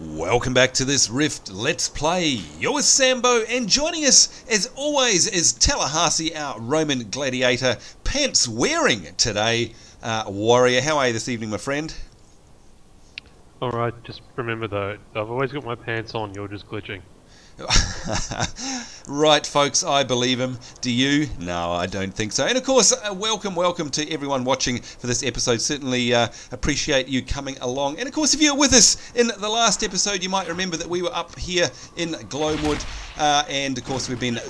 Welcome back to this Rift Let's Play. You're with Sambo, and joining us as always is Tallahassee, our Roman gladiator, pants wearing today, warrior. How are you this evening, my friend? Alright, just remember though, I've always got my pants on, you're just glitching. Right, folks, I believe him. Do you? No, I don't think so. And of course, welcome to everyone watching for this episode. Certainly appreciate you coming along. And of course, if you were with us in the last episode, you might remember that we were up here in Gloamwood. And of course, we've been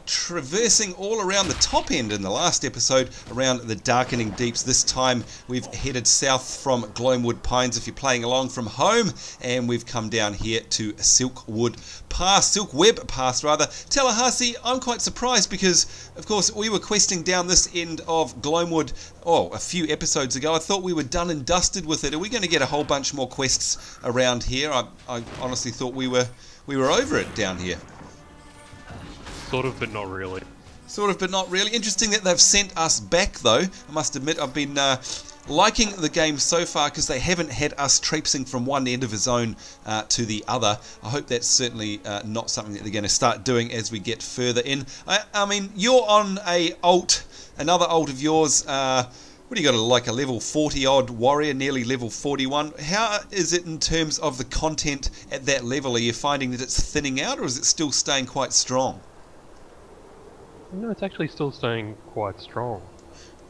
traversing all around the top end in the last episode, around the Darkening Deeps. This time, we've headed south from Gloamwood Pines, if you're playing along from home. And we've come down here to Silkweb Pass, rather. Tallahassee, I'm quite surprised because, of course, we were questing down this end of Gloamwood, a few episodes ago. I thought we were done and dusted with it. Are we going to get a whole bunch more quests around here? I honestly thought we were over it down here. Sort of, but not really. Sort of, but not really. Interesting that they've sent us back, though. I must admit, I've been liking the game so far because they haven't had us traipsing from one end of a zone to the other. I hope that's certainly not something that they're going to start doing as we get further in. I mean, you're on another ult of yours. What do you got, like a level 40 odd warrior, nearly level 41? How is it in terms of the content at that level? Are you finding that it's thinning out, or is it still staying quite strong? No, it's actually still staying quite strong.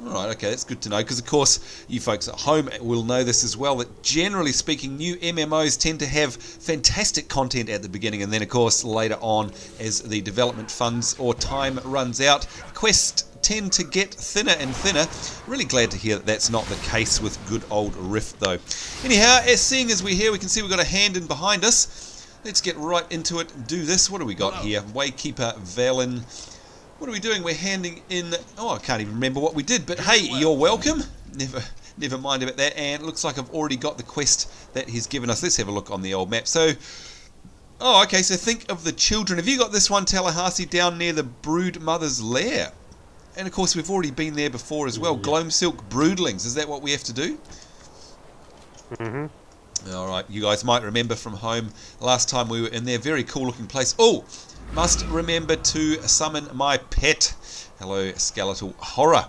Alright, okay, that's good to know, because of course you folks at home will know this as well, that generally speaking new MMOs tend to have fantastic content at the beginning, and then of course later on as the development funds or time runs out, quests tend to get thinner and thinner. Really glad to hear that that's not the case with good old Rift though. Anyhow, seeing as we're here, we can see we've got a hand in behind us. Let's get right into it and do this. What do we got here? Waykeeper Valen. What are we doing? We're handing in... Oh, I can't even remember what we did, but hey, you're welcome. Never mind about that. And it looks like I've already got the quest that he's given us. Let's have a look on the old map. So, okay, so think of the children. Have you got this one, Tallahassee, down near the Broodmother's Lair? And of course, we've already been there before as well. Yeah. Gloamsilk Broodlings. Is that what we have to do? Mm-hmm. Alright, you guys might remember from home, last time we were in there. Very cool looking place. Oh! Must remember to summon my pet. Hello, skeletal horror.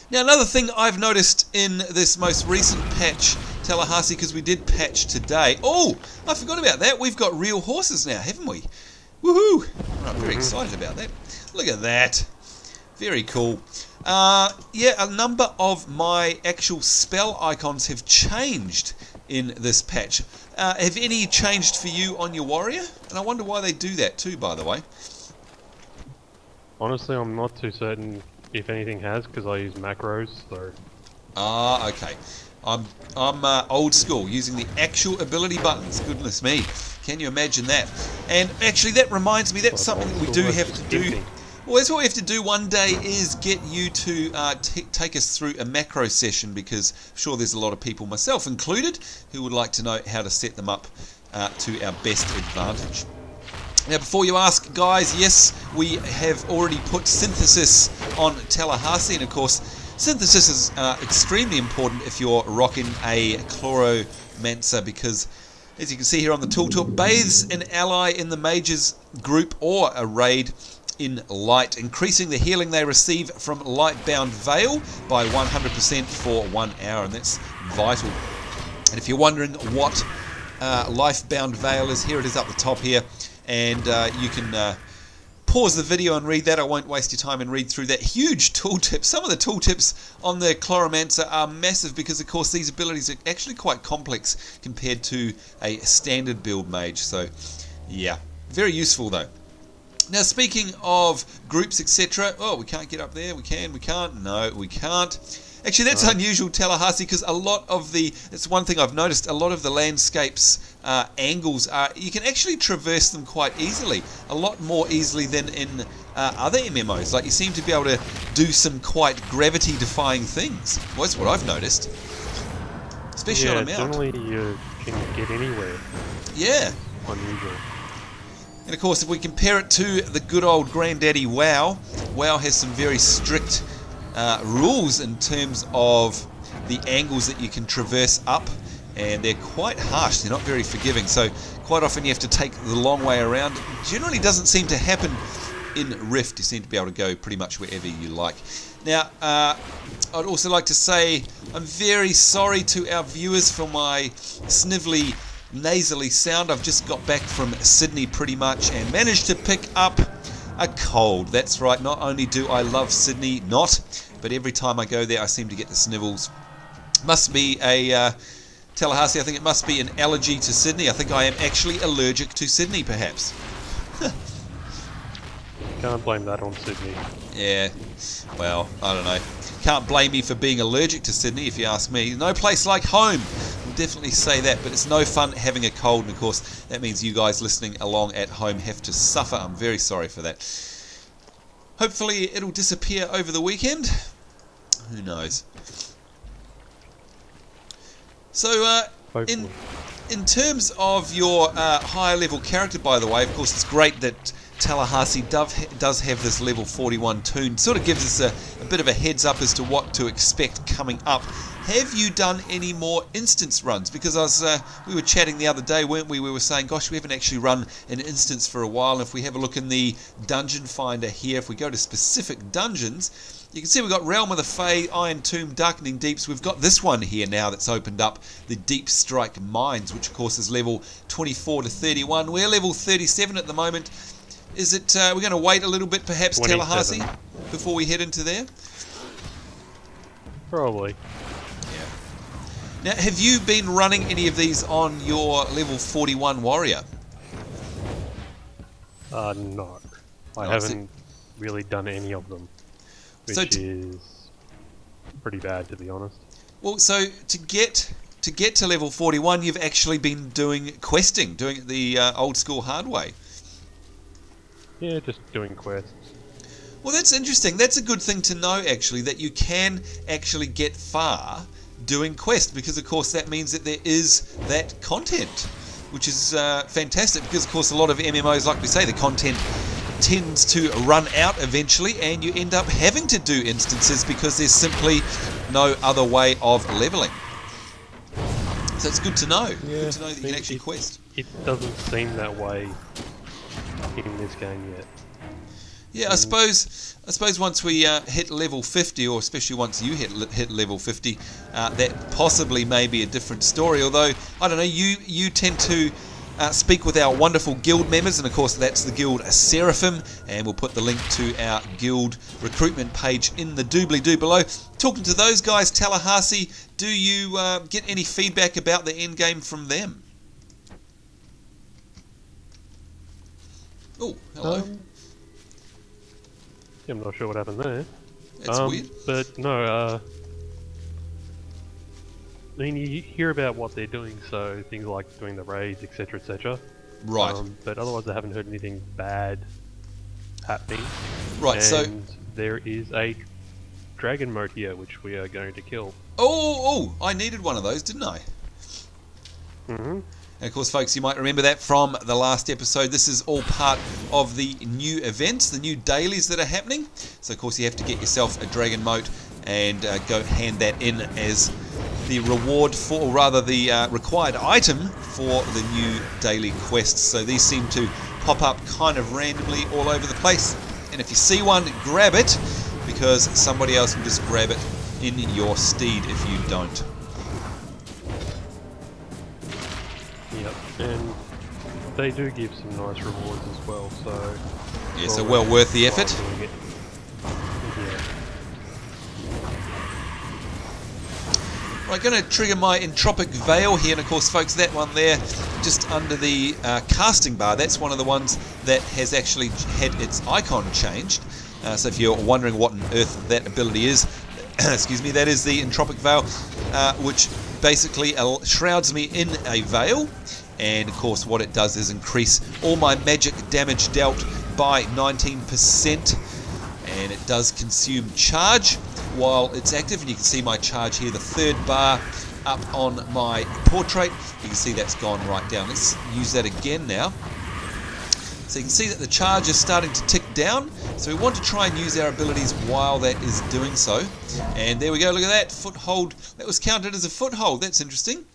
Now, another thing I've noticed in this most recent patch, Tallahassee, because we did patch today. Oh, I forgot about that. We've got real horses now, haven't we? Woohoo! I'm very excited about that. Look at that. Very cool. Yeah, a number of my actual spell icons have changed in this patch. Have any changed for you on your warrior? And I wonder why they do that too, by the way. Honestly, I'm not too certain if anything has, because I use macros, so... Okay. I'm old school, using the actual ability buttons. Goodness me. Can you imagine that? And actually, that reminds me, that's something that we do have to do. Well, that's what we have to do one day, is get you to take us through a macro session, because I'm sure there's a lot of people, myself included, who would like to know how to set them up to our best advantage. Now, before you ask, guys, yes, we have already put synthesis on Tallahassee, and of course, synthesis is extremely important if you're rocking a Chloromancer, because as you can see here on the tooltip, bathes an ally in the mages group or a raid in light, increasing the healing they receive from Lightbound Veil by 100% for 1 hour, and that's vital. And if you're wondering what Lightbound Veil is, here it is up the top here, and you can pause the video and read that. I won't waste your time and read through that huge tooltip. Some of the tooltips on the Chloromancer are massive because, of course, these abilities are actually quite complex compared to a standard build mage. So, yeah, very useful though. Now, speaking of groups, etc. Oh, we can't get up there. We can. We can't. No, we can't. Actually, that's unusual, Tallahassee, because a lot of the... It's one thing I've noticed. A lot of the landscapes angles are... You can actually traverse them quite easily. A lot more easily than in other MMOs. Like, you seem to be able to do some quite gravity-defying things. Well, that's what I've noticed. Especially on a mount. Generally you can get anywhere. Yeah. Unusual. And of course, if we compare it to the good old granddaddy WoW, WoW has some very strict rules in terms of the angles that you can traverse up and they're quite harsh. They're not very forgiving, so quite often you have to take the long way around. Generally doesn't seem to happen in Rift. You seem to be able to go pretty much wherever you like. Now, I'd also like to say I'm very sorry to our viewers for my snivelly, nasally sound. I've just got back from Sydney pretty much and managed to pick up a cold. That's right, not only do I love Sydney, but every time I go there I seem to get the snivels. Must be a Tallahassee, I think it must be an allergy to Sydney. I think I am actually allergic to Sydney, perhaps. Can't blame that on Sydney. Yeah, well, I don't know. Can't blame me for being allergic to Sydney, if you ask me. No place like home. I'll definitely say that, but it's no fun having a cold, and of course that means you guys listening along at home have to suffer. I'm very sorry for that. Hopefully it'll disappear over the weekend. Who knows? So, in terms of your higher level character, by the way, of course it's great that Tallahassee does have this level 41 toon. Sort of gives us a bit of a heads up as to what to expect coming up. Have you done any more instance runs? Because we were chatting the other day, weren't we? We were saying, gosh, we haven't actually run an instance for a while. And if we have a look in the dungeon finder here, if we go to specific dungeons, you can see we've got Realm of the Fae, Iron Tomb, Darkening Deeps. We've got this one here now that's opened up, the Deep Strike Mines, which of course is level 24 to 31. We're level 37 at the moment. Is it, we're going to wait a little bit perhaps, 27. Tallahassee, before we head into there? Probably. Now, have you been running any of these on your level 41 warrior? No. I haven't really done any of them, which is pretty bad, to be honest. Well, so to get to level 41, you've actually been doing questing, doing it the old school hard way. Yeah, just doing quests. Well, that's interesting. That's a good thing to know, actually, that you can actually get far doing quests, because of course that means that there is that content, which is fantastic, because of course a lot of MMOs, like we say, the content tends to run out eventually and you end up having to do instances because there's simply no other way of leveling. So it's good to know. Yeah, good to know that you can actually quest. It doesn't seem that way in this game yet. Yeah, I suppose once we hit level 50, or especially once you hit level 50, that possibly may be a different story. Although, I don't know, you tend to speak with our wonderful guild members, and of course that's the guild Seraphim, and we'll put the link to our guild recruitment page in the doobly-doo below. Talking to those guys, Tallahassee, do you get any feedback about the end game from them? Oh, hello. Yeah, I'm not sure what happened there. That's weird. But no, I mean, you hear about what they're doing, so things like doing the raids, etc., etc. Right. But otherwise, I haven't heard anything bad happening. Right. And so there is a Dragon Mote here, which we are going to kill. Oh! I needed one of those, didn't I? Mm-hmm. And of course, folks, you might remember that from the last episode. This is all part of the new events, the new dailies that are happening. So, of course, you have to get yourself a Dragon Mote and go hand that in as the reward for, or rather the required item for the new daily quests. So these seem to pop up kind of randomly all over the place. And if you see one, grab it, because somebody else will just grab it in your stead if you don't. Yep, and they do give some nice rewards as well, so... Yeah, so well worth the effort. Yeah. Right, going to trigger my Entropic Veil here, and of course, folks, that one there, just under the casting bar, that's one of the ones that has actually had its icon changed. So if you're wondering what on earth that ability is, excuse me, that is the Entropic Veil, which basically shrouds me in a veil, and of course what it does is increase all my magic damage dealt by 19%, and it does consume charge while it's active, and you can see my charge here, the third bar up on my portrait. You can see that's gone right down. Let's use that again now. So you can see that the charge is starting to tick down, so we want to try and use our abilities while that is doing so. And there we go, look at that, foothold. That was counted as a foothold, that's interesting.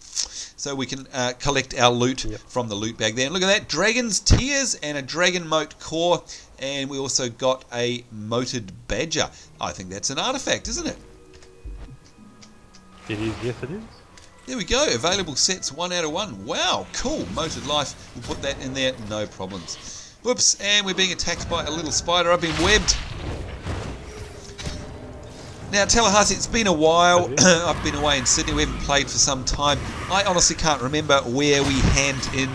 so we can collect our loot from the loot bag there. And look at that, Dragon's Tears and a Dragon Mote core, and we also got a Moted Badger. I think that's an artifact, isn't it? It is, yes it is. There we go, available sets 1 out of 1. Wow, cool, Moted Life, we'll put that in there, no problems. Whoops, and we're being attacked by a little spider. I've been webbed. Now, Tallahassee, it's been a while. I've been away in Sydney. We haven't played for some time. I honestly can't remember where we hand in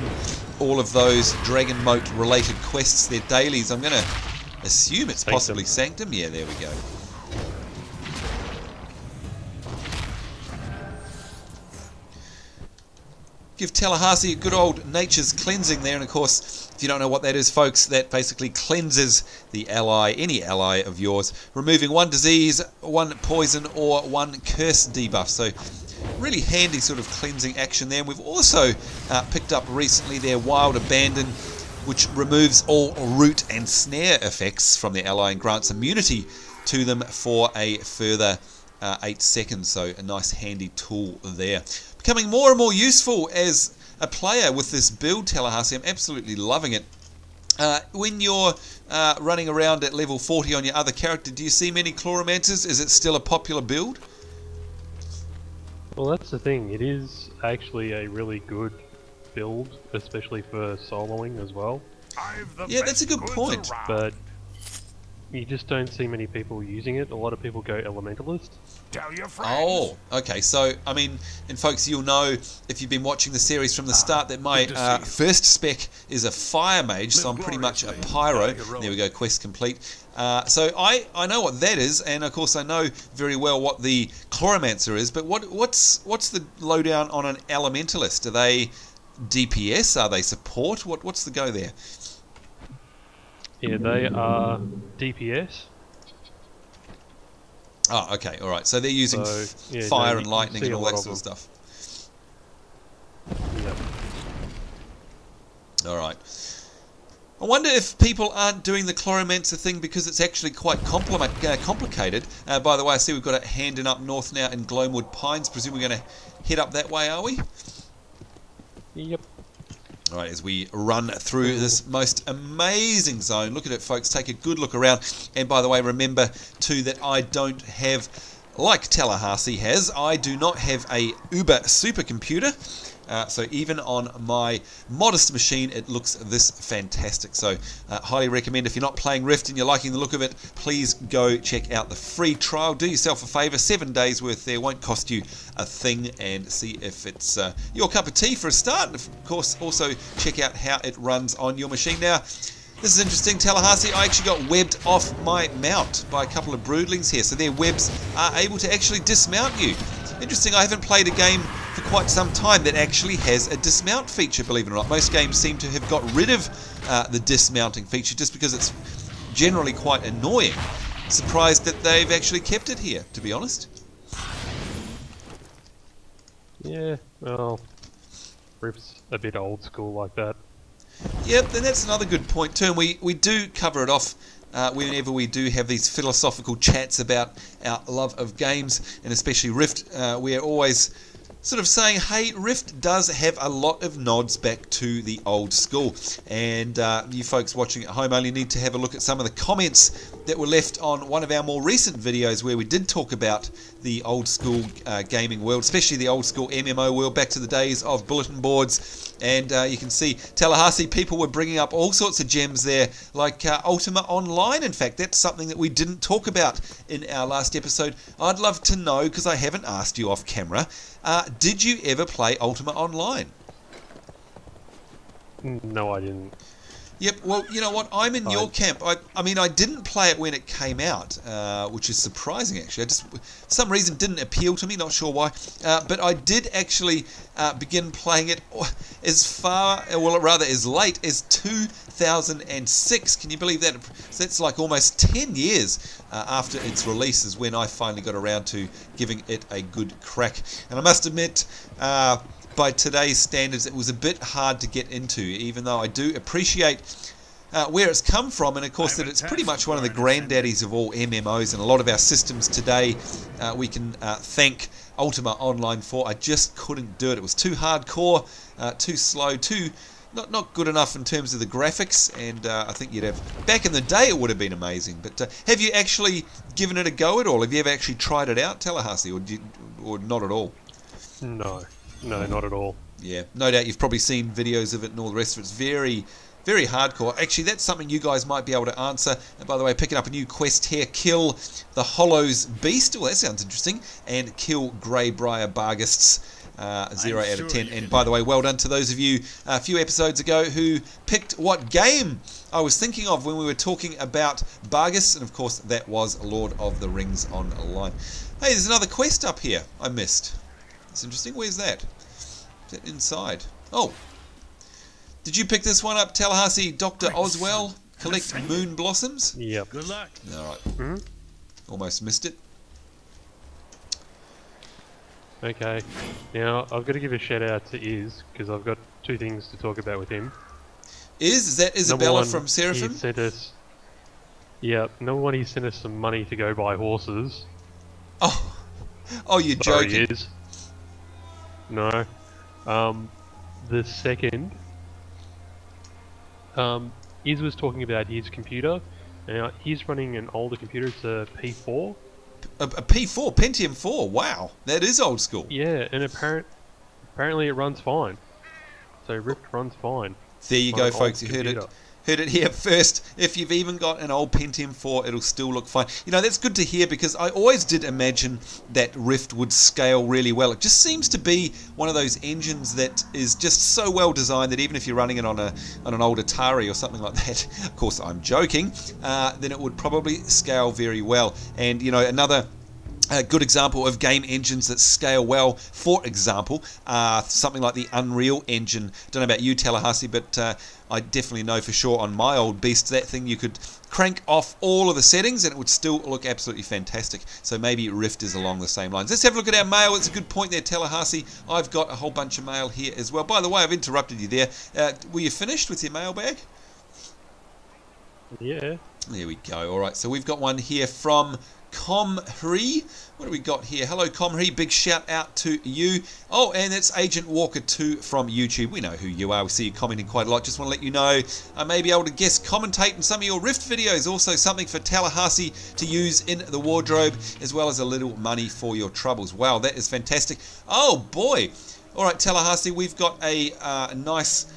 all of those Dragon Mote related quests, their dailies. I'm going to assume it's possibly Sanctum. Yeah, there we go. Give Tallahassee a good old nature's cleansing there, and of course, if you don't know what that is, folks, that basically cleanses the ally, any ally of yours, removing 1 disease, 1 poison, or 1 curse debuff. So really handy sort of cleansing action there. And we've also picked up recently their Wild Abandon, which removes all root and snare effects from the ally and grants immunity to them for a further 8 seconds. So a nice handy tool there. Becoming more and more useful as a player with this build, Tallahassee. I'm absolutely loving it. When you're running around at level 40 on your other character, do you see many Chloromancers? Is it still a popular build? Well, that's the thing. It is actually a really good build, especially for soloing as well. Yeah, that's a good point. But you just don't see many people using it. A lot of people go Elementalist. Tell your friends. Oh, okay. So, I mean, and folks, you'll know if you've been watching the series from the start that my first spec is a Fire Mage, so I'm pretty much a Pyro. There we go, quest complete. So I know what that is, and of course I know very well what the Chloromancer is, but what's the lowdown on an Elementalist? Are they DPS? Are they support? What's the go there? Yeah, they are DPS. Oh, okay, all right. So they're using fire and lightning and all that sort of stuff. Yep. All right. I wonder if people aren't doing the Chloromancer thing because it's actually quite complicated. By the way, I see we've got a hand in up north now in Gloamwood Pines. Presume we're going to head up that way, are we? Yep. All right, as we run through this most amazing zone. Look at it, folks. Take a good look around. And by the way, remember, too, that I don't have, like Tallahassee has, I do not have a Uber supercomputer. So even on my modest machine, it looks this fantastic. So highly recommend, if you're not playing Rift and you're liking the look of it, please go check out the free trial. Do yourself a favour, 7 days worth there, won't cost you a thing, and see if it's your cup of tea for a start. And of course, also check out how it runs on your machine. Now, this is interesting, Tallahassee. I actually got webbed off my mount by a couple of broodlings here. So their webs are able to actually dismount you. Interesting, I haven't played a game for quite some time that actually has a dismount feature, believe it or not. Most games seem to have got rid of the dismounting feature just because it's generally quite annoying. Surprised that they've actually kept it here, to be honest. Yeah, well, Rift's a bit old school like that. Yep, and that's another good point too. And we do cover it off whenever we do have these philosophical chats about our love of games, and especially Rift. We are always sort of saying, hey, Rift does have a lot of nods back to the old school. And you folks watching at home only need to have a look at some of the comments that were left on one of our more recent videos where we did talk about the old school gaming world, especially the old school MMO world, back to the days of bulletin boards. And you can see Tallahassee, people were bringing up all sorts of gems there, like Ultima Online. In fact, that's something that we didn't talk about in our last episode. I'd love to know, because I haven't asked you off camera, did you ever play Ultima Online? No, I didn't. Yep, well, you know what, I'm in your camp. I mean, I didn't play it when it came out, which is surprising, actually. I just, for some reason, didn't appeal to me, not sure why. But I did actually begin playing it as late as 2006. Can you believe that? So that's like almost 10 years after its release is when I finally got around to giving it a good crack. And I must admit, by today's standards, it was a bit hard to get into, even though I do appreciate where it's come from, and of course that it's pretty much one of the granddaddies of all MMOs, and a lot of our systems today we can thank Ultima Online 4. I just couldn't do it. It was too hardcore, too slow, not good enough in terms of the graphics, and I think you'd have... Back in the day it would have been amazing, but have you actually given it a go at all? Have you ever actually tried it out, Tallahassee, or not at all? No, not at all. Yeah, no doubt you've probably seen videos of it and all the rest of it. It's very, very hardcore. Actually, that's something you guys might be able to answer. And by the way, picking up a new quest here, kill the Hollow's Beast. Oh, that sounds interesting. And kill Greybriar Baghests. 0 out of 10. And by the way, well done to those of you a few episodes ago who picked what game I was thinking of when we were talking about Baghests, and of course that was Lord of the Rings Online. Hey, there's another quest up here I missed. It's interesting. Where's that? Is that inside? Oh, did you pick this one up, Tallahassee? Dr. Oswell, collect moon blossoms? Yep. Good luck. All right. Almost missed it. Okay, now I've got to give a shout out to Iz, because I've got two things to talk about with him. Is that Isabella from Seraphim? He sent us, yeah, number one, he sent us some money to go buy horses. Oh, you're joking. Iz. No. The second, Iz was talking about his computer. Now, he's running an older computer, it's a P4. A P4, Pentium 4, wow, that is old school. Yeah, and apparently it runs fine. So Rift runs fine. There you go, folks, you heard it here first. If you've even got an old Pentium 4, it'll still look fine. You know, that's good to hear, because I always did imagine that Rift would scale really well. It just seems to be one of those engines that is just so well designed that even if you're running it on an old Atari or something like that, of course I'm joking, then it would probably scale very well. And, you know, another a good example of game engines that scale well, for example, something like the Unreal Engine. Don't know about you, Tallahassee, but I definitely know for sure on my old beast, that thing you could crank off all of the settings and it would still look absolutely fantastic. So maybe Rift is along the same lines. Let's have a look at our mail. It's a good point there, Tallahassee. I've got a whole bunch of mail here as well. By the way, I've interrupted you there. Were you finished with your mailbag? Yeah. There we go. All right, so we've got one here from Comhree. What do we got here? Hello, Comhree. Big shout out to you. Oh, and it's Agent Walker 2 from YouTube. We know who you are. We see you commenting quite a lot. Just want to let you know I may be able to guest commentate in some of your Rift videos. Also something for Tallahassee to use in the wardrobe, as well as a little money for your troubles. Wow, that is fantastic. Oh, boy. All right, Tallahassee, we've got a nice...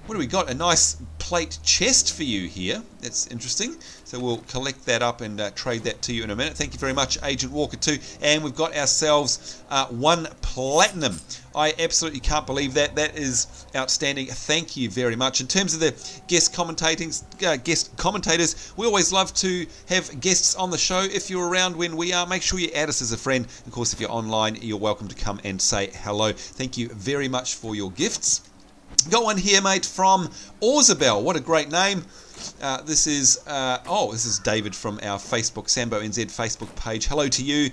What do we got? A nice plate chest for you here. That's interesting. So we'll collect that up and trade that to you in a minute. Thank you very much, Agent Walker 2. And we've got ourselves 1 platinum. I absolutely can't believe that. That is outstanding. Thank you very much. In terms of the guest commentators, we always love to have guests on the show. If you're around when we are, make sure you add us as a friend. Of course, if you're online, you're welcome to come and say hello. Thank you very much for your gifts. Got one here, mate, from Orzabel. What a great name. This is David from our Facebook, Sambonz Facebook page. Hello to you.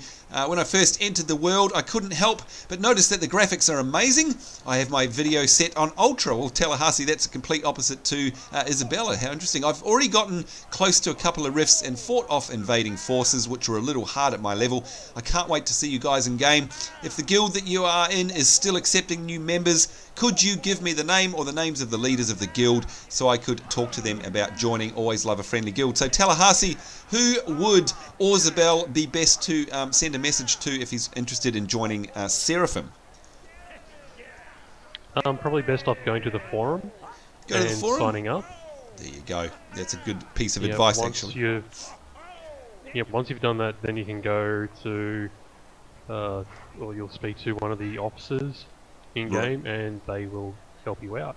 When I first entered the world, I couldn't help but notice that the graphics are amazing. I have my video set on Ultra. Well, Tallahassee, that's a complete opposite to Isabella. How interesting. I've already gotten close to a couple of rifts and fought off invading forces, which were a little hard at my level. I can't wait to see you guys in game. If the guild that you are in is still accepting new members, could you give me the name or the names of the leaders of the guild so I could talk to them about joining? Always love a friendly guild. So Tallahassee, who would Orzabel be best to send a message to if he's interested in joining Seraphim? Probably best off going to the forum. Go to the forum? Signing up. There you go. That's a good piece of advice, actually. Once you've done that, then you can go to, or you'll speak to one of the officers in-game, and they will help you out.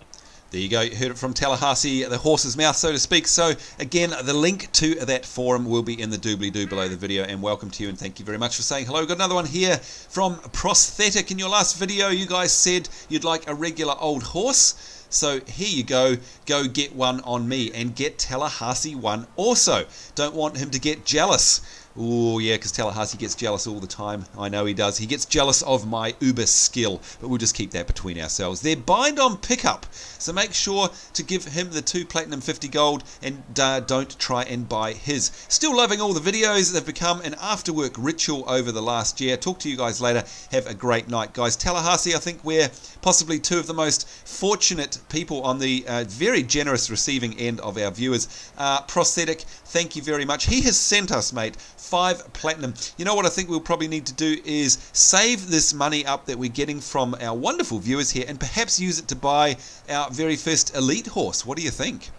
There you go. You heard it from Tallahassee, the horse's mouth, so to speak. So, again, the link to that forum will be in the doobly-doo below the video, and welcome to you, and thank you very much for saying hello. Got another one here from Prosthetic. In your last video, you guys said you'd like a regular old horse. So here you go. Go get one on me, and get Tallahassee one also. Don't want him to get jealous. Oh, yeah, because Tallahassee gets jealous all the time. I know he does. He gets jealous of my uber skill, but we'll just keep that between ourselves. They're bind on pickup, so make sure to give him the 2 platinum 50 gold and don't try and buy his. Still loving all the videos. They've become an after-work ritual over the last year. Talk to you guys later. Have a great night, guys. Tallahassee, I think we're possibly 2 of the most fortunate people on the very generous receiving end of our viewers. Prosthetic, thank you very much. He has sent us, mate, 5 platinum. You know what I think we'll probably need to do is save this money up that we're getting from our wonderful viewers here and perhaps use it to buy our very first elite horse. What do you think?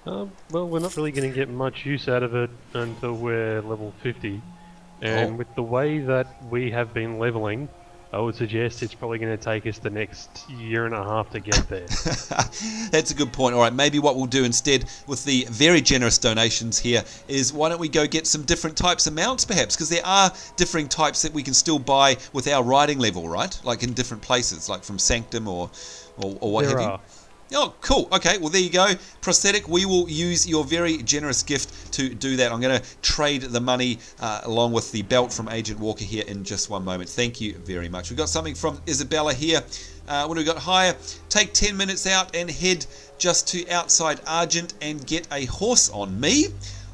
Well, we're not really going to get much use out of it until we're level 50. And with the way that we have been leveling, I would suggest it's probably going to take us the next year and a half to get there. That's a good point. All right, maybe what we'll do instead with the very generous donations here is why don't we go get some different types of mounts perhaps, because there are differing types that we can still buy with our riding level, right? Like in different places, like from Sanctum or what have you. Oh, cool. Okay, well, there you go. Prosthetic, we will use your very generous gift to do that. I'm going to trade the money along with the belt from Agent Walker here in just one moment. Thank you very much. We've got something from Isabella here. What do we got? Hire. Take 10 minutes out and head just to outside Argent and get a horse on me.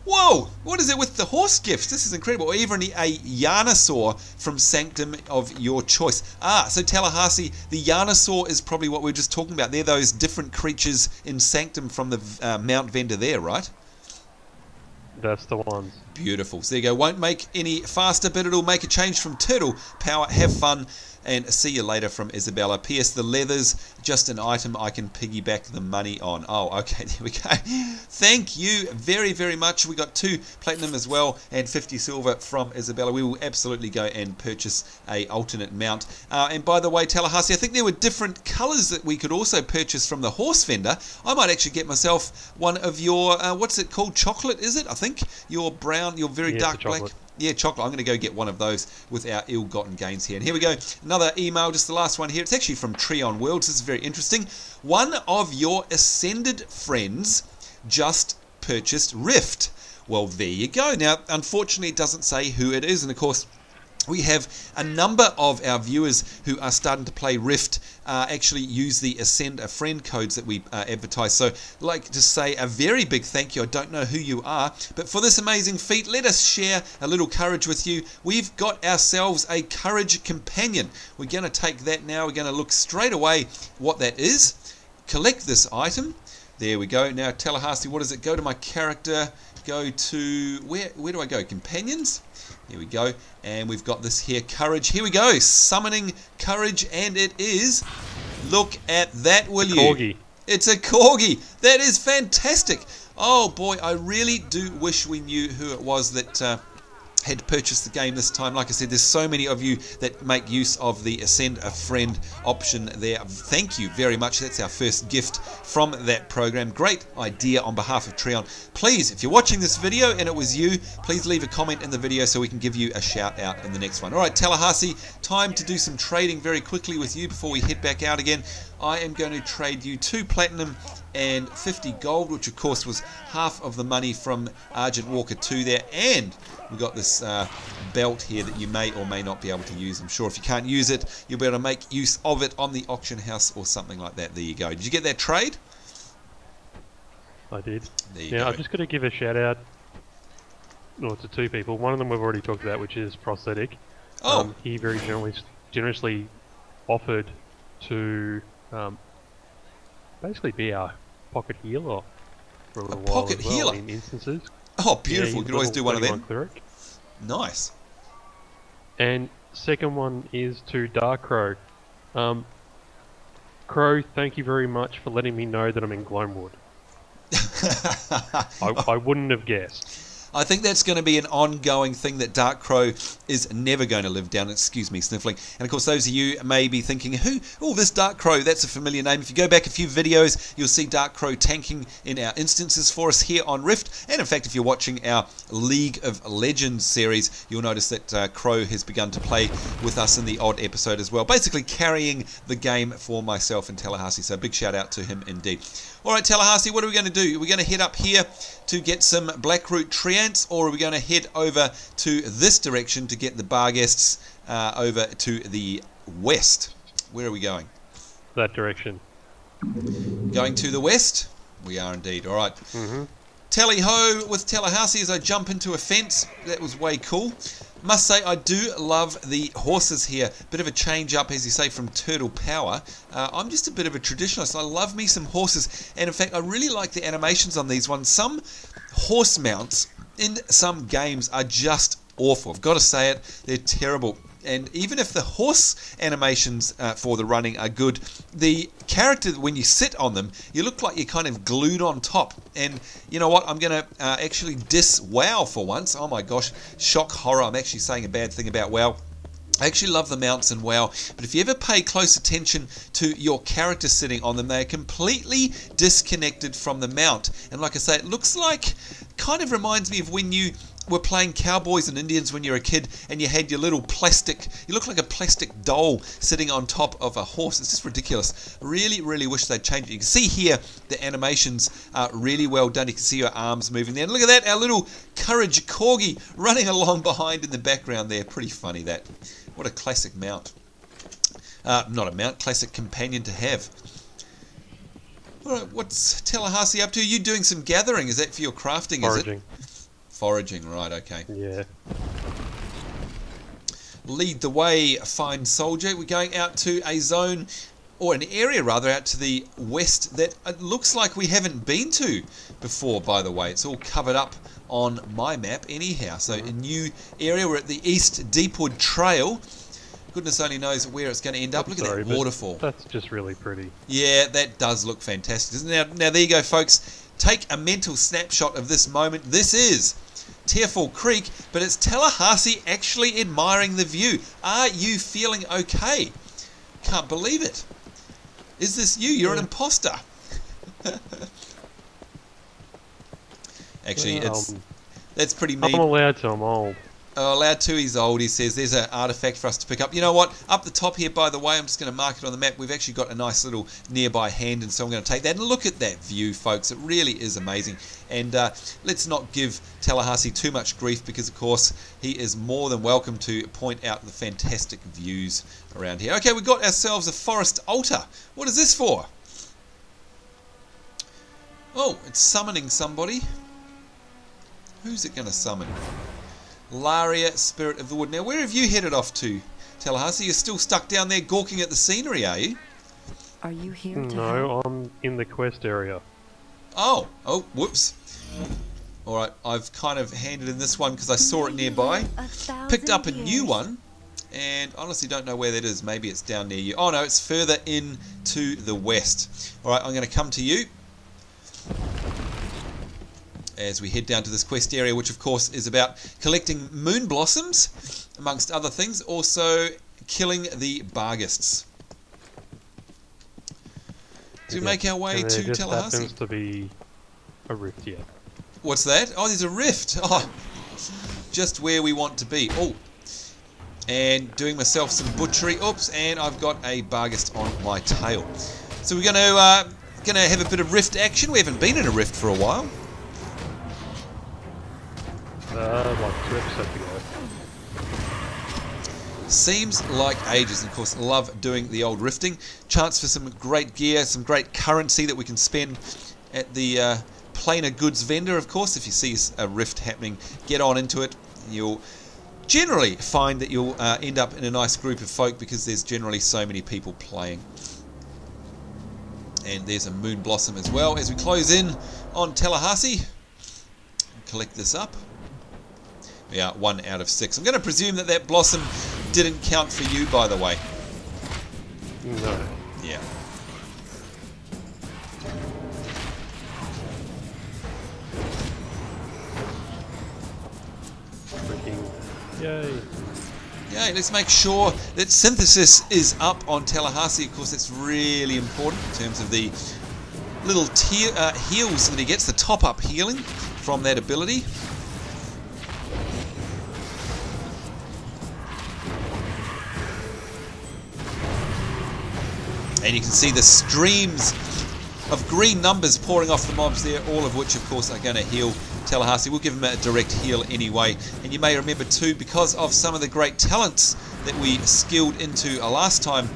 Whoa, what is it with the horse gifts? This is incredible. Or even a Yarnosaur from Sanctum of your choice. So Tallahassee, the Yarnosaur is probably what we were just talking about. They're those different creatures in Sanctum from the Mount vendor there, right? That's the ones. Beautiful. So there you go. Won't make any faster, but it'll make a change from turtle power. Have fun. And see you later from Isabella. P.S. The leather's just an item I can piggyback the money on. Oh, okay, there we go. Thank you very, very much. We got 2 platinum as well and 50 silver from Isabella. We will absolutely go and purchase a alternate mount. And by the way, Tallahassee, I think there were different colours that we could also purchase from the horse vendor. I might actually get myself one of your, what's it called? Chocolate, is it? I think your brown, your very dark black. Yeah, chocolate. I'm going to go get one of those with our ill-gotten gains here. And here we go. Another email, just the last one here. It's actually from Trion Worlds. This is very interesting. One of your ascended friends just purchased Rift. Well, there you go. Now, unfortunately, it doesn't say who it is. And, of course, we have a number of our viewers who are starting to play Rift actually use the Ascend a Friend codes that we advertise. So I'd like to say a very big thank you. I don't know who you are, but for this amazing feat, let us share a little courage with you. We've got ourselves a courage companion. We're going to take that now. We're going to look straight away what that is. Collect this item. There we go. Now, Tallahassee, what does it? Go to my character. Go to, where do I go? Companions? Here we go, and we've got this here, courage. Here we go, summoning courage, and it is, look at that, will you? Corgi. It's a corgi. That is fantastic. Oh boy, I really do wish we knew who it was that had purchased the game this time. Like I said, there's so many of you that make use of the Ascend a Friend option there. Thank you very much. That's our first gift from that program. Great idea on behalf of Trion. Please, if you're watching this video and it was you, please leave a comment in the video so we can give you a shout out in the next one. Alright, Tallahassee, time to do some trading very quickly with you before we head back out again. I am going to trade you 2 platinum and 50 gold, which of course was half of the money from Agent Walker 2 there, and we've got this belt here that you may or may not be able to use. I'm sure if you can't use it, you'll be able to make use of it on the auction house or something like that. There you go. Did you get that trade? I did. There you now, go. I've just got to give a shout out to 2 people. One of them we've already talked about, which is Prosthetic. Oh. He very generously offered to basically be our pocket healer for a little while pocket as well, healer? in instances. Oh, beautiful. Yeah, you could always do one of them. Cleric. Nice. And second one is to Darkcrow. Crow, thank you very much for letting me know that I'm in Gloamwood. I wouldn't have guessed. I think that's going to be an ongoing thing that Dark Crow is never going to live down. Excuse me, sniffling. And of course, those of you may be thinking, who? Oh, this Dark Crow, that's a familiar name. If you go back a few videos, you'll see Dark Crow tanking in our instances for us here on Rift. And in fact, if you're watching our League of Legends series, you'll notice that Crow has begun to play with us in the odd episode as well. Basically carrying the game for myself and Tallahassee. So big shout out to him indeed. Alright, Tallahassee, what are we going to do? We're going to head up here to get some Blackroot Treant. Giants, or are we going to head over to this direction to get the Baghests over to the west? Where are we going? That direction. Going to the west? We are indeed. All right. Tally-ho with Tallahassee as I jump into a fence. That was way cool. Must say, I do love the horses here. Bit of a change up, as you say, from Turtle Power. I'm just a bit of a traditionalist. I love me some horses. And in fact, I really like the animations on these ones. Some horse mounts in some games are just awful. I've got to say it. They're terrible. And even if the horse animations for the running are good, the character, when you sit on them, you look like you're kind of glued on top. And you know what? I'm going to actually diss WoW for once. Oh my gosh, shock horror. I'm actually saying a bad thing about WoW. I actually love the mounts in WoW, but if you ever pay close attention to your character sitting on them, they are completely disconnected from the mount. And like I say, it looks like, kind of reminds me of when you were playing cowboys and Indians when you were a kid and you had your little plastic, you look like a plastic doll sitting on top of a horse. It's just ridiculous. Really, really wish they'd change it. You can see here the animations are really well done. You can see your arms moving there. And look at that, our little Courage Corgi running along behind in the background there. Pretty funny that. What a classic mount. Not a mount, classic companion to have. Alright, what's Tallahassee up to? Are you doing some gathering? Is that for your crafting? Foraging. Is it? Foraging, right, okay. Yeah. Lead the way, fine soldier. We're going out to a zone, or an area rather, out to the west that it looks like we haven't been to before, by the way. It's all covered up on my map anyhow. So a new area. We're at the East Deepwood Trail. Goodness only knows where it's going to end up. Look at that waterfall. That's just really pretty. Yeah, that does look fantastic, doesn't it? Now there you go, folks. Take a mental snapshot of this moment. This is Tearful Creek, but it's Tallahassee actually admiring the view. Are you feeling okay? Can't believe it. Is this you? You're an imposter. Actually, that's pretty mean. I'm allowed to, I'm old. Oh, allowed to, he's old, he says. There's an artifact for us to pick up. You know what? Up the top here, by the way, I'm just going to mark it on the map. We've actually got a nice little nearby hand, and so I'm going to take that. And look at that view, folks. It really is amazing. And let's not give Tallahassee too much grief because, of course, he is more than welcome to point out the fantastic views around here. Okay, we've got ourselves a forest altar. What is this for? Oh, it's summoning somebody. Who's it going to summon? Lair, Spirit of the Wood. Now, where have you headed off to, Tallahassee? You're still stuck down there gawking at the scenery, are you? Are you here to No, help? I'm in the quest area. Oh, whoops. Alright, I've kind of handed in this one because I saw it nearby. Picked up a new one, and honestly don't know where that is. Maybe it's down near you. Oh no, it's further in to the west. Alright, I'm going to come to you as we head down to this quest area, which of course is about collecting moon blossoms, amongst other things, also killing the Baghests. Do we make our way to just Tallahassee? Happens to be a rift, yeah. What's that? Oh, there's a rift. Oh, just where we want to be. Oh, and doing myself some butchery. Oops, and I've got a Baghest on my tail. So we're going to have a bit of rift action. We haven't been in a rift for a while. Like 2 episodes ago. Seems like ages. And of course, love doing the old rifting. Chance for some great gear, some great currency that we can spend at the planar goods vendor. Of course, if you see a rift happening, get on into it. You'll generally find that you'll end up in a nice group of folk because there's generally so many people playing. And there's a moon blossom as well. As we close in on Tallahassee, collect this up. Yeah, 1 out of 6. I'm going to presume that that blossom didn't count for you, by the way. No. Yeah. Freaking. Yay. Yeah, let's make sure that synthesis is up on Tallahassee. Of course, that's really important in terms of the little heals that he gets, the top-up healing from that ability. And you can see the streams of green numbers pouring off the mobs there, all of which, of course, are going to heal Tallahassee. We'll give him a direct heal anyway. And you may remember too, because of some of the great talents that we skilled into last time,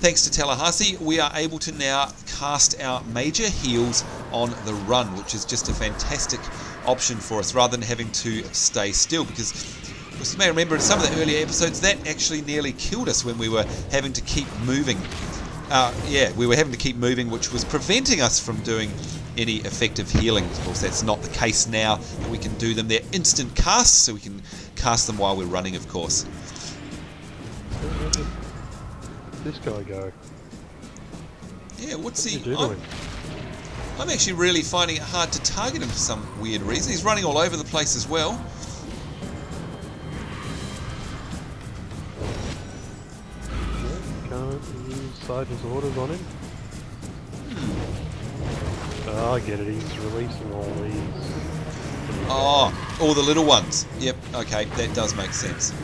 thanks to Tallahassee, we are able to now cast our major heals on the run, which is just a fantastic option for us rather than having to stay still, because as you may remember in some of the earlier episodes, that actually nearly killed us when we were having to keep moving. We were having to keep moving, which was preventing us from doing any effective healing. Of course, that's not the case now. We can do them. They're instant casts, so we can cast them while we're running, of course. Where did this guy go? Yeah, what's he? Doing? I'm actually really finding it hard to target him for some weird reason. He's running all over the place as well. Can't use Sergeant's orders on him. Oh, I get it. He's releasing all these. Oh, all the little ones. Yep, okay, that does make sense.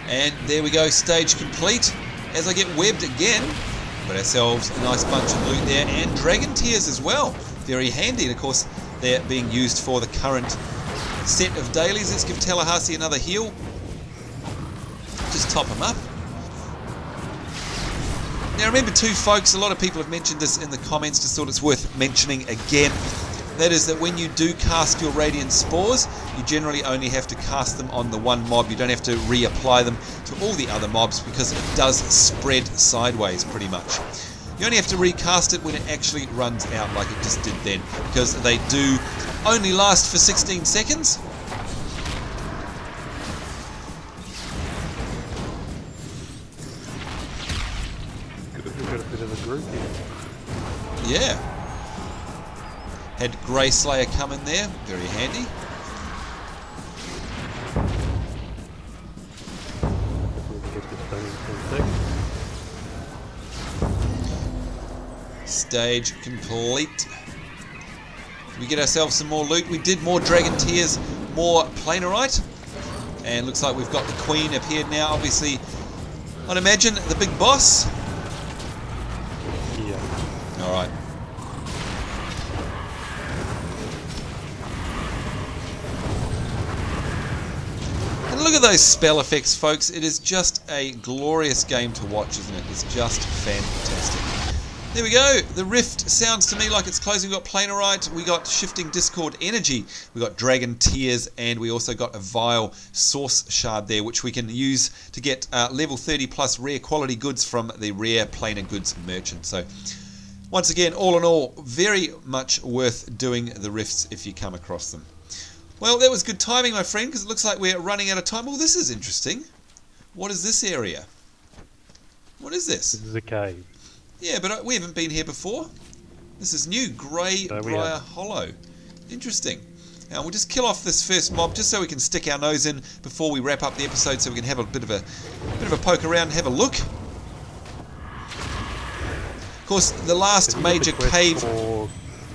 And there we go, stage complete. As I get webbed again, got ourselves a nice bunch of loot there, and dragon tears as well. Very handy, and of course they're being used for the current set of dailies. Let's give Tallahassee another heal. Just top him up. Now remember too, folks, a lot of people have mentioned this in the comments, just thought it's worth mentioning again. That is that when you do cast your Radiant Spores, you generally only have to cast them on the one mob. You don't have to reapply them to all the other mobs, because it does spread sideways pretty much. You only have to recast it when it actually runs out, like it just did then, because they do only last for 16 seconds. We've got a bit of a group here. Yeah. Had Grey Slayer come in there, very handy. Definitely get this done in 10 seconds. Stage complete. We get ourselves some more loot. We did more Dragon Tears, more Planerite. And looks like we've got the Queen appeared now. Obviously, I'd imagine the big boss. Yeah. Alright. And look at those spell effects, folks. It is just a glorious game to watch, isn't it? It's just fantastic. There we go. The rift sounds to me like it's closing. We've got Planerite, we got Shifting Discord Energy, we got Dragon Tears, and we also got a Vile Source Shard there, which we can use to get level 30 plus rare quality goods from the Rare Planar Goods Merchant. So, once again, all in all, very much worth doing the rifts if you come across them. Well, that was good timing, my friend, because it looks like we're running out of time. Well, this is interesting. What is this area? What is this? This is a cave. Yeah, but we haven't been here before. This is new, Greybriar Hollow. Interesting. Now we'll just kill off this first mob just so we can stick our nose in before we wrap up the episode, so we can have a bit of a poke around and have a look. Of course, the last major cave. For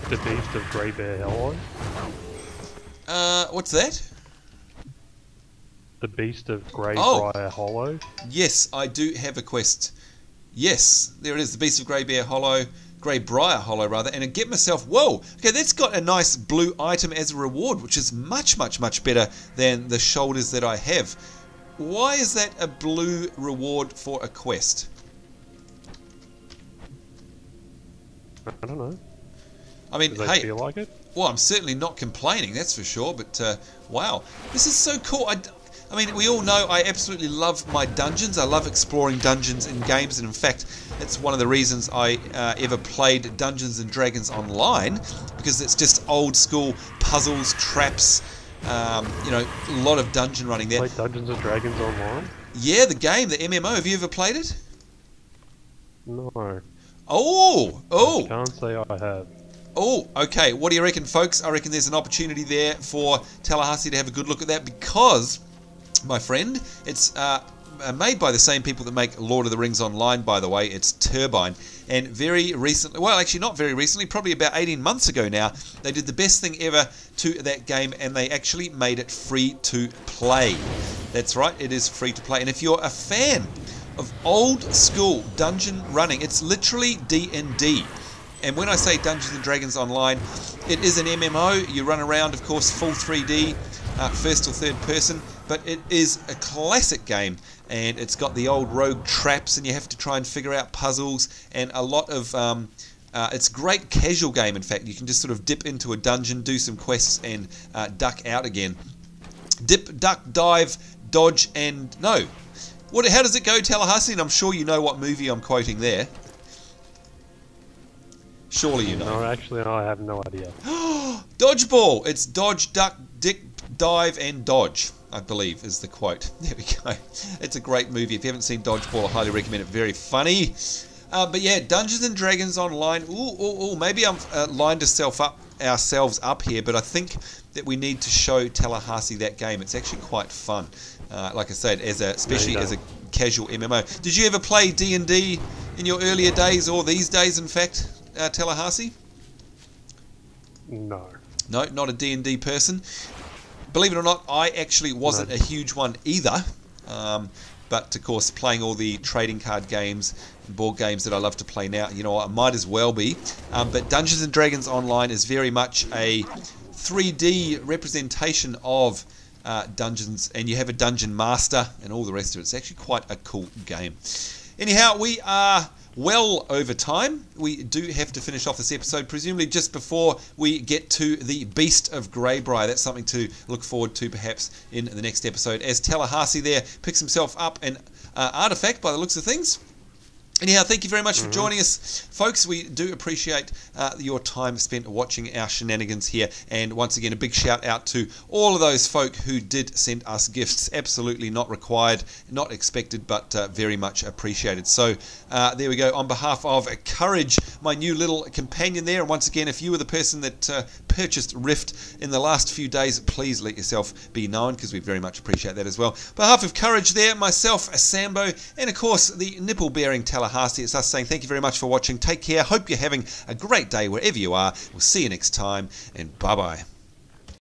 the Beast of Greybriar Hollow. What's that? The Beast of Greybriar Hollow. Yes, I do have a quest. Yes, there it is, the Beast of Greybriar Hollow, Greybriar Hollow rather, and I get myself, whoa, okay, that's got a nice blue item as a reward, which is much, much, much better than the shoulders that I have. Why is that a blue reward for a quest? I don't know. I mean, Do they feel like it? Well, I'm certainly not complaining, that's for sure, but wow, this is so cool. I mean, we all know I absolutely love my dungeons. I love exploring dungeons in games, and in fact, that's one of the reasons I ever played Dungeons and Dragons online, because it's just old school puzzles, traps, you know, a lot of dungeon running there. Play Dungeons and Dragons online? Yeah, the game, the MMO. Have you ever played it? No. Oh! I can't say I have. Oh, okay. What do you reckon, folks? I reckon there's an opportunity there for Tallahassee to have a good look at that, because, my friend, it's made by the same people that make Lord of the Rings Online, by the way. It's Turbine. And very recently, well, actually not very recently, probably about 18 months ago now, they did the best thing ever to that game, and they actually made it free to play. That's right, it is free to play. And if you're a fan of old school dungeon running, it's literally D&D. And when I say Dungeons & Dragons Online, it is an MMO. You run around, of course, full 3D, first or third person, but it is a classic game, and it's got the old rogue traps, and you have to try and figure out puzzles, and a lot of... it's a great casual game, in fact. You can just sort of dip into a dungeon, do some quests, and duck out again. Dip, duck, dive, dodge, and... No. How does it go, Tallahassee? And I'm sure you know what movie I'm quoting there. Surely you know. No, actually, I have no idea. Dodgeball! It's dodge, duck, dick, dive, and dodge, I believe, is the quote. There we go. It's a great movie. If you haven't seen Dodgeball, I highly recommend it. Very funny. But yeah, Dungeons & Dragons Online. Maybe I've lined ourselves up here, but I think that we need to show Tallahassee that game. It's actually quite fun. Like I said, especially as a casual MMO. Did you ever play D&D in your earlier days, or these days, in fact, Tallahassee? No. No, not a D&D person. Believe it or not, I actually wasn't a huge one either. But, of course, playing all the trading card games and board games that I love to play now, you know, I might as well be. But Dungeons & Dragons Online is very much a 3D representation of dungeons, and you have a dungeon master and all the rest of it. It's actually quite a cool game. Anyhow, we are well over time. We do have to finish off this episode, presumably just before we get to the Beast of Greybriar. That's something to look forward to perhaps in the next episode, as Tallahassee there picks himself up an artifact by the looks of things. Anyhow, thank you very much for joining us, folks. We do appreciate your time spent watching our shenanigans here. And once again, a big shout out to all of those folk who did send us gifts. Absolutely not required, not expected, but very much appreciated. So there we go. On behalf of Courage, my new little companion there. And once again, if you were the person that purchased Rift in the last few days, please let yourself be known, because we very much appreciate that as well. On behalf of Courage there, myself, Sambo, and of course the nipple-bearing Tallahassee, it's us saying thank you very much for watching. Take care. Hope you're having a great day wherever you are. We'll see you next time, and bye-bye.